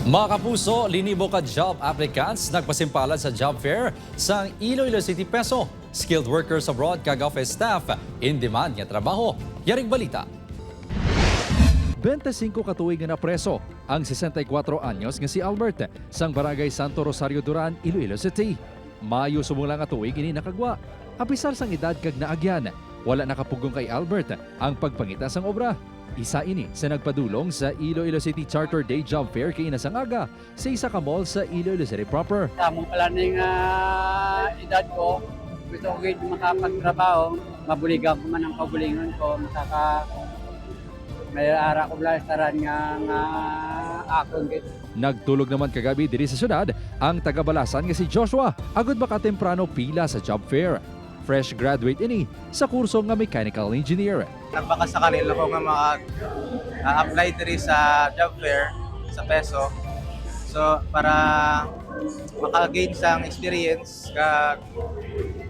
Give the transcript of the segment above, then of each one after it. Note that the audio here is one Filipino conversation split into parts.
Mga kapuso, linibo ka job applicants nagpasimpalan sa job fair sa Iloilo City Peso. Skilled workers abroad kag office staff in demand nga trabaho. Yaring balita. 25 katuig nga na preso ang 64 anyos nga si Albert sang Barangay Santo Rosario Duran, Iloilo City. Mayo sumula nga tuig ini nakagwa. Apisar sang edad kag naagyan, wala nakapugong kay Albert ang pagpangita sang obra. Isa ini sa nagpadulong sa Iloilo City Charter Day Job Fair kay Inasangaga sa isa ka mall sa Iloilo City proper. Tamo pala ng edad ko, gusto ko gid makapagtrabaho, mabuligan ko man ang kabulingon ko, may ara ko blastaran nga akon gid. Nagtulog naman kagabi diri sa syudad ang tagabalasan nga si Joshua agud makatemprano pila sa job fair. Fresh graduate ini sa kurso nga mechanical engineer. Nagpakasakali lang ko nga apply diri sa job fair sa Peso. So para maka-gain sang experience kag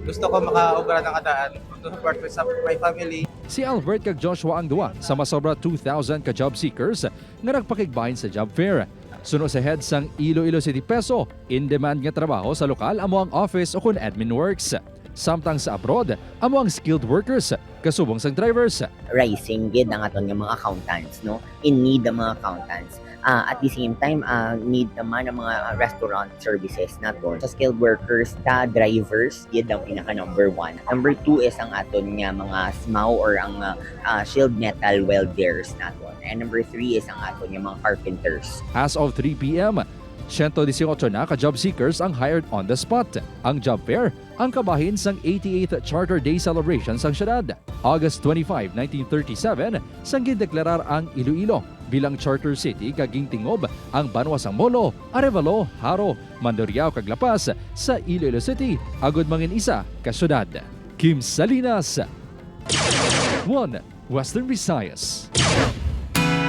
gusto ko makaobra ng adaan to support with my family. Si Albert kag Joshua ang duwa sa masobra 2,000 ka job seekers nga nagpakigbahin sa job fair. Suno sa head sang Iloilo City Peso, in demand nga trabaho sa lokal amo ang office o kun admin works. Samtang sa abroad, amo ang skilled workers, kasubong sang drivers. Rising gid ang aton nga mga accountants, no? In need ang mga accountants. At the same time, need naman ang mga restaurant services naton. Sa skilled workers, drivers, gid ang pinaka number 1. Number 2 is ang aton nga mga SMAW or ang shield metal welders naton. And number 3 is ang aton nga mga carpenters. As of 3 p.m., 118 na ka-job seekers ang hired on the spot. Ang job fair ang kabahin sang 88th Charter Day celebration sang syudad. August 25, 1937, sang gindeklarar ang Iloilo bilang charter city kaging tingob ang banwa sang Molo, Arevalo, Haro, Mandurriao kag Lapas sa Iloilo City agud mangin isa ka syudad. Kim Salinas, 1 Western Visayas.